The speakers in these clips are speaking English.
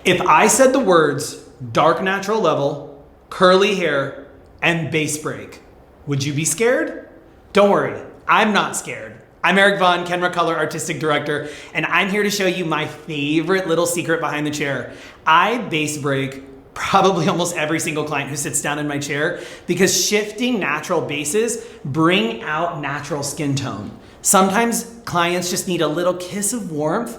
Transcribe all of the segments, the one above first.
If I said the words dark natural level, curly hair, and base break, would you be scared? Don't worry, I'm not scared. I'm Eric Vaughn, Kenra Color Artistic Director, and I'm here to show you my favorite little secret behind the chair. I base break probably almost every single client who sits down in my chair because shifting natural bases bring out natural skin tone. Sometimes clients just need a little kiss of warmth,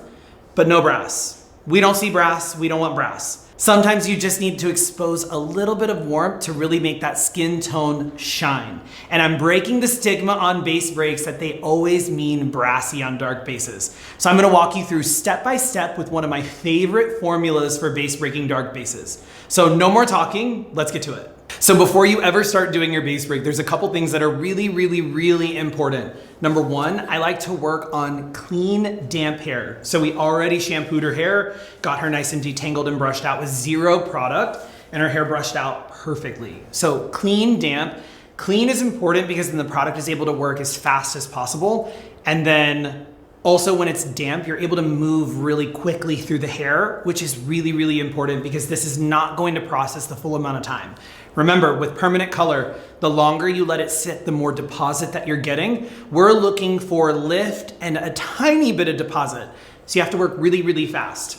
but no brass. We don't see brass, we don't want brass. Sometimes you just need to expose a little bit of warmth to really make that skin tone shine. And I'm breaking the stigma on base breaks that they always mean brassy on dark bases. So I'm gonna walk you through step by step with one of my favorite formulas for base breaking dark bases. So no more talking, let's get to it. So before you ever start doing your base break, there's a couple things that are really important. Number one, I like to work on clean, damp hair. So we already shampooed her hair, got her nice and detangled and brushed out with zero product, and her hair brushed out perfectly. So clean, damp. Clean is important because then the product is able to work as fast as possible. And then also when it's damp, you're able to move really quickly through the hair, which is really important because this is not going to process the full amount of time. Remember, with permanent color, the longer you let it sit, the more deposit that you're getting. We're looking for lift and a tiny bit of deposit. So you have to work really fast.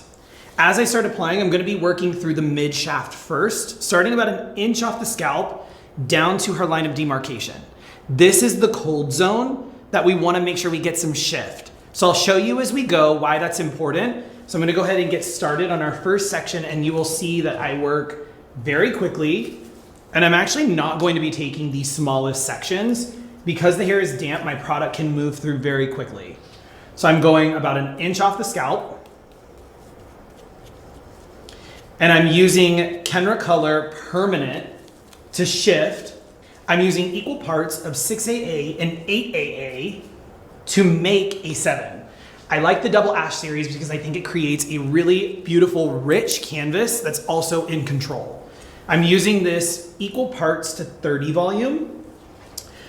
As I start applying, I'm gonna be working through the mid shaft first, starting about an inch off the scalp down to her line of demarcation. This is the cold zone that we wanna make sure we get some shift. So I'll show you as we go why that's important. So I'm gonna go ahead and get started on our first section and you will see that I work very quickly. And I'm actually not going to be taking the smallest sections. Because the hair is damp, my product can move through very quickly. So I'm going about an inch off the scalp. And I'm using Kenra Color Permanent to shift. I'm using equal parts of 6AA and 8AA to make a 7. I like the double ash series because I think it creates a really beautiful, rich canvas that's also in control. I'm using this equal parts to 30 volume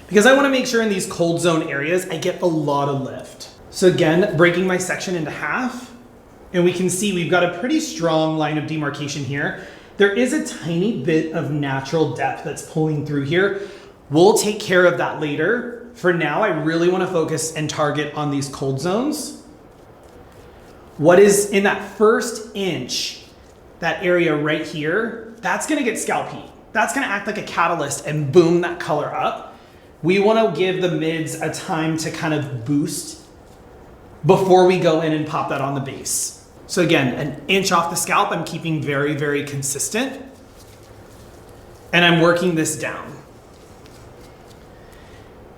because I want to make sure in these cold zone areas I get a lot of lift. So again, breaking my section into half, and we can see we've got a pretty strong line of demarcation here. There is a tiny bit of natural depth that's pulling through here. We'll take care of that later. For now, I really want to focus and target on these cold zones. What is in that first inch, that area right here, that's gonna get scalp heat. That's gonna act like a catalyst and boom that color up. We wanna give the mids a time to kind of boost before we go in and pop that on the base. So again, an inch off the scalp, I'm keeping very consistent. And I'm working this down.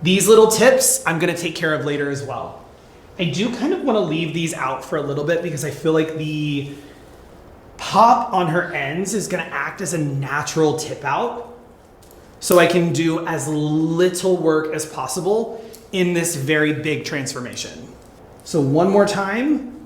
These little tips I'm gonna take care of later as well. I do kind of wanna leave these out for a little bit because I feel like the pop on her ends is gonna act as a natural tip out so I can do as little work as possible in this very big transformation. So one more time,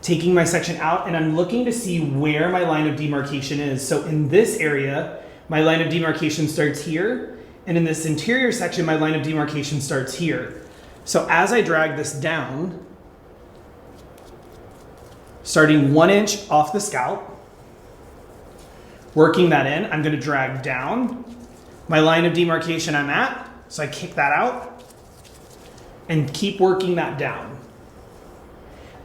taking my section out and I'm looking to see where my line of demarcation is. So in this area, my line of demarcation starts here, and in this interior section, my line of demarcation starts here. So as I drag this down, starting 1 inch off the scalp, working that in, I'm gonna drag down my line of demarcation I'm at, so I kick that out and keep working that down.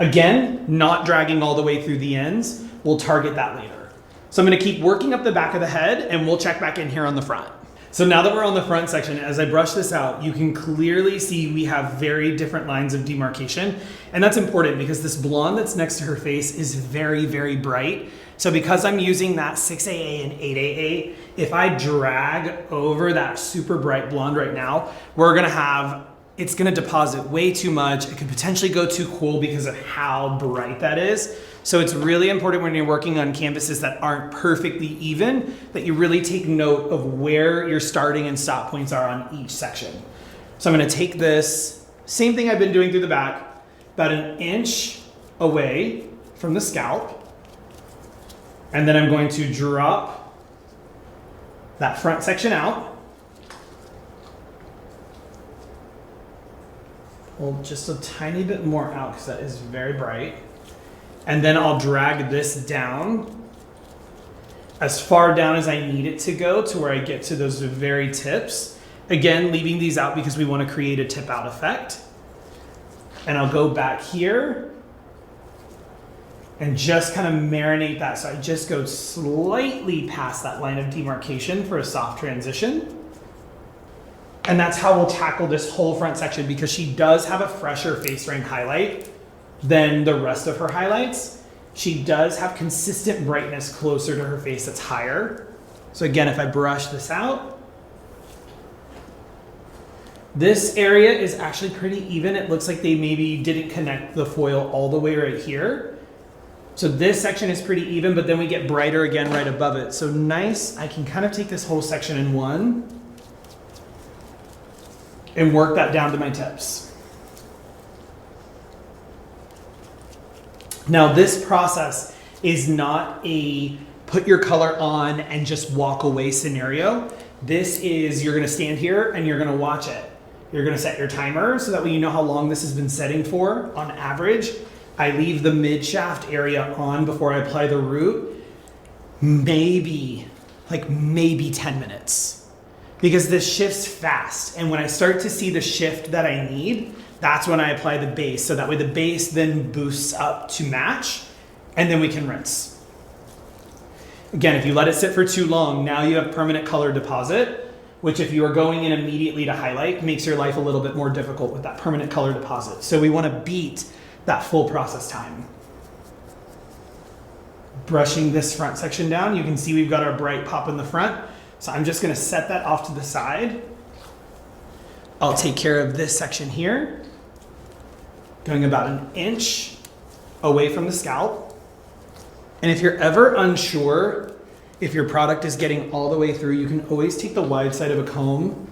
Again, not dragging all the way through the ends, we'll target that later. So I'm gonna keep working up the back of the head and we'll check back in here on the front. So now that we're on the front section, as I brush this out, you can clearly see we have very different lines of demarcation. And that's important because this blonde that's next to her face is very bright. So because I'm using that 6AA and 8AA, if I drag over that super bright blonde right now, it's gonna deposit way too much. It could potentially go too cool because of how bright that is. So it's really important when you're working on canvases that aren't perfectly even, that you really take note of where your starting and stop points are on each section. So I'm gonna take this, same thing I've been doing through the back, about an inch away from the scalp, and then I'm going to drop that front section out. Pull just a tiny bit more out because that is very bright. And then I'll drag this down as far down as I need it to go to where I get to those very tips. Again, leaving these out because we want to create a tip out effect. And I'll go back here and just kind of marinate that. So I just go slightly past that line of demarcation for a soft transition. And that's how we'll tackle this whole front section, because she does have a fresher face rank highlight than the rest of her highlights. She does have consistent brightness closer to her face that's higher. So again, if I brush this out, this area is actually pretty even. It looks like they maybe didn't connect the foil all the way right here. So this section is pretty even, but then we get brighter again right above it. So nice, I can kind of take this whole section in one and work that down to my tips. Now this process is not a put your color on and just walk away scenario. This is, you're gonna stand here and you're gonna watch it. You're gonna set your timer so that way you know how long this has been setting for on average. I leave the mid shaft area on before I apply the root, maybe 10 minutes. Because this shifts fast. And when I start to see the shift that I need, that's when I apply the base. So that way the base then boosts up to match, and then we can rinse. Again, if you let it sit for too long, now you have permanent color deposit, which if you are going in immediately to highlight, makes your life a little bit more difficult with that permanent color deposit. So we want to beat that full process time. Brushing this front section down, you can see we've got our bright pop in the front. So I'm just gonna set that off to the side. I'll take care of this section here, going about an inch away from the scalp. And if you're ever unsure if your product is getting all the way through, you can always take the wide side of a comb,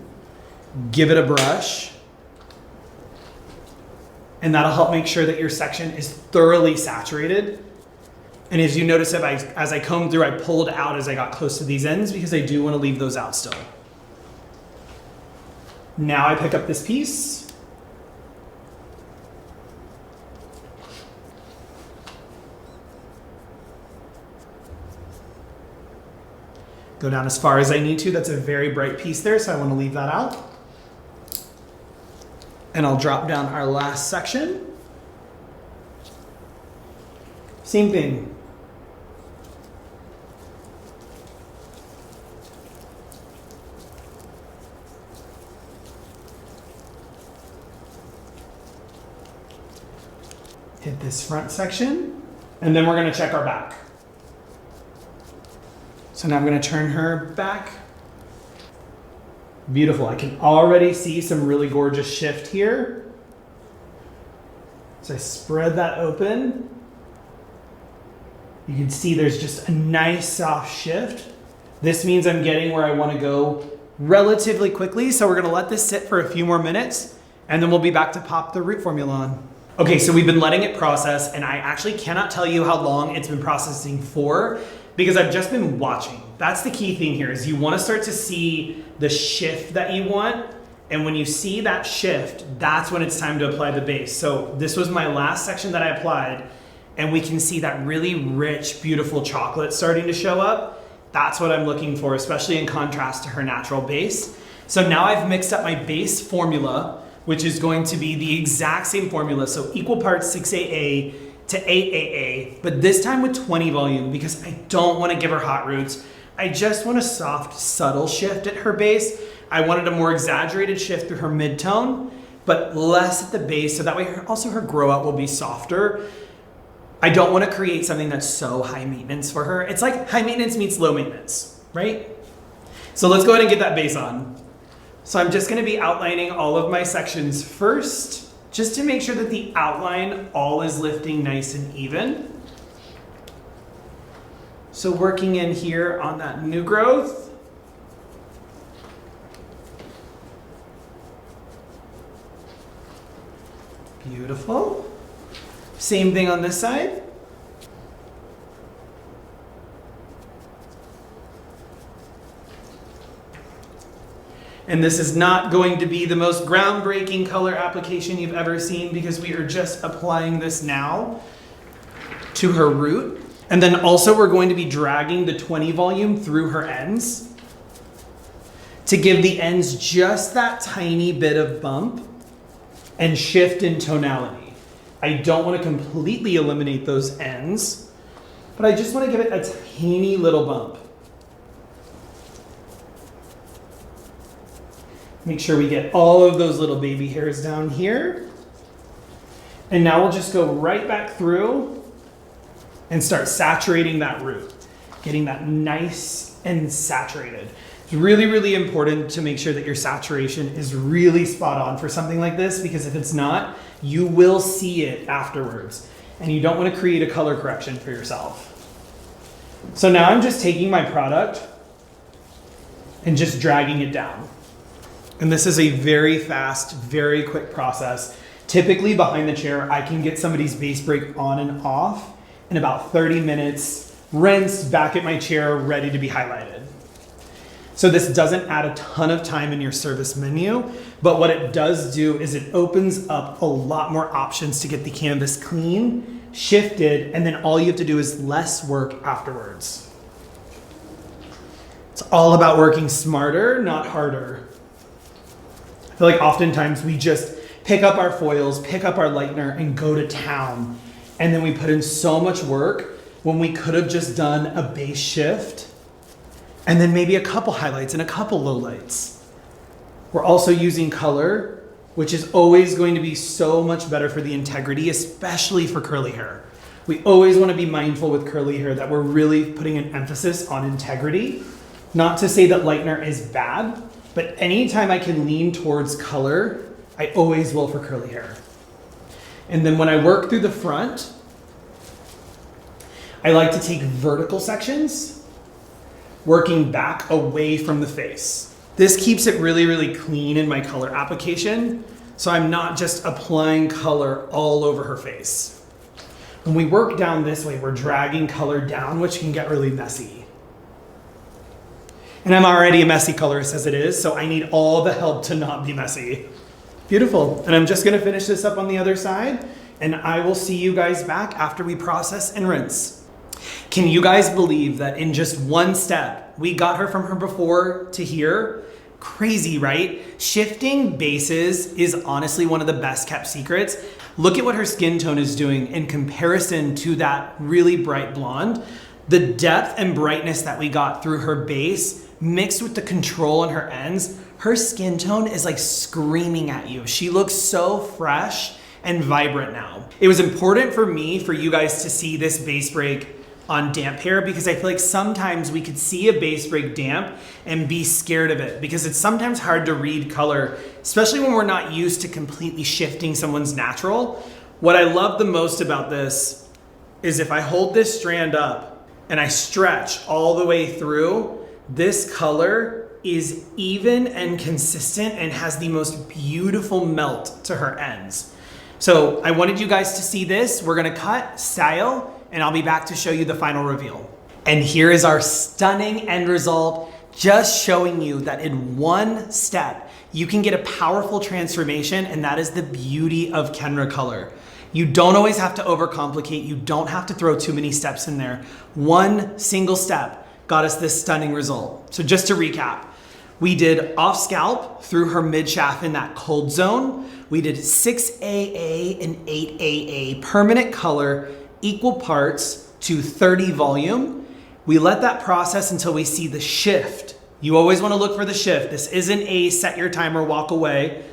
give it a brush, and that'll help make sure that your section is thoroughly saturated. And as you notice, as I combed through, I pulled out as I got close to these ends because I do want to leave those out still. Now I pick up this piece. Go down as far as I need to. That's a very bright piece there, so I want to leave that out. And I'll drop down our last section. Same thing. Hit this front section, and then we're gonna check our back. So now I'm gonna turn her back. Beautiful, I can already see some really gorgeous shift here. So I spread that open. You can see there's just a nice soft shift. This means I'm getting where I wanna go relatively quickly. So we're gonna let this sit for a few more minutes, and then we'll be back to pop the root formula on. Okay, so we've been letting it process, and I actually cannot tell you how long it's been processing for because I've just been watching. That's the key thing here, is you want to start to see the shift that you want, and when you see that shift, that's when it's time to apply the base. So this was my last section that I applied, and we can see that really rich, beautiful chocolate starting to show up. That's what I'm looking for, especially in contrast to her natural base. So now I've mixed up my base formula, which is going to be the exact same formula. So equal parts 6AA to 8AA, but this time with 20 volume because I don't want to give her hot roots. I just want a soft, subtle shift at her base. I wanted a more exaggerated shift through her mid-tone, but less at the base, so that way also her grow out will be softer. I don't want to create something that's so high maintenance for her. It's like high maintenance meets low maintenance, right? So let's go ahead and get that base on. So I'm just going to be outlining all of my sections first, just to make sure that the outline all is lifting nice and even. So working in here on that new growth. Beautiful. Same thing on this side. And this is not going to be the most groundbreaking color application you've ever seen because we are just applying this now to her root. And then also we're going to be dragging the 20 volume through her ends to give the ends just that tiny bit of bump and shift in tonality. I don't want to completely eliminate those ends, but I just want to give it a tiny little bump. Make sure we get all of those little baby hairs down here. And now we'll just go right back through and start saturating that root, getting that nice and saturated. It's really, really important to make sure that your saturation is really spot on for something like this, because if it's not, you will see it afterwards. And you don't want to create a color correction for yourself. So now I'm just taking my product and just dragging it down. And this is a very fast, very quick process. Typically behind the chair, I can get somebody's base break on and off in about 30 minutes, rinsed, back at my chair, ready to be highlighted. So this doesn't add a ton of time in your service menu, but what it does do is it opens up a lot more options to get the canvas clean, shifted, and then all you have to do is less work afterwards. It's all about working smarter, not harder. I feel like oftentimes we just pick up our foils, pick up our lightener, and go to town. And then we put in so much work when we could have just done a base shift and then maybe a couple highlights and a couple lowlights. We're also using color, which is always going to be so much better for the integrity, especially for curly hair. We always want to be mindful with curly hair that we're really putting an emphasis on integrity. Not to say that lightener is bad, but anytime I can lean towards color, I always will for curly hair. And then when I work through the front, I like to take vertical sections, working back away from the face. This keeps it really, really clean in my color application, so I'm not just applying color all over her face. When we work down this way, we're dragging color down, which can get really messy. And I'm already a messy colorist as it is, so I need all the help to not be messy. Beautiful. And I'm just gonna finish this up on the other side, and I will see you guys back after we process and rinse. Can you guys believe that in just one step, we got her from her before to here? Crazy, right? Shifting bases is honestly one of the best kept secrets. Look at what her skin tone is doing in comparison to that really bright blonde. The depth and brightness that we got through her base mixed with the control on her ends, her skin tone is like screaming at you. She looks so fresh and vibrant now. It was important for me, for you guys to see this base break on damp hair, because I feel like sometimes we could see a base break damp and be scared of it, because it's sometimes hard to read color, especially when we're not used to completely shifting someone's natural. What I love the most about this is if I hold this strand up and I stretch all the way through, this color is even and consistent and has the most beautiful melt to her ends. So I wanted you guys to see this. We're gonna cut, style, and I'll be back to show you the final reveal. And here is our stunning end result, just showing you that in one step, you can get a powerful transformation, and that is the beauty of Kenra Color. You don't always have to overcomplicate. You don't have to throw too many steps in there. One single step got us this stunning result. So just to recap, we did off scalp through her mid shaft in that cold zone. We did 6AA and 8AA permanent color, equal parts to 30 volume. We let that process until we see the shift. You always want to look for the shift. This isn't a set your timer, walk away.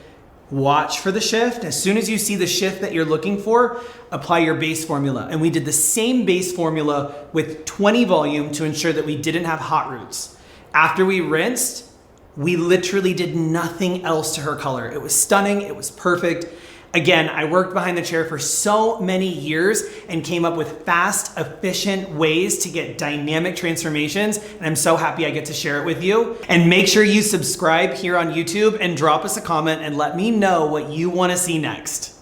Watch for the shift. As soon as you see the shift that you're looking for, apply your base formula. And we did the same base formula with 20 volume to ensure that we didn't have hot roots. After we rinsed, we literally did nothing else to her color. It was stunning, it was perfect. Again, I worked behind the chair for so many years and came up with fast, efficient ways to get dynamic transformations, and I'm so happy I get to share it with you. And make sure you subscribe here on YouTube and drop us a comment and let me know what you want to see next.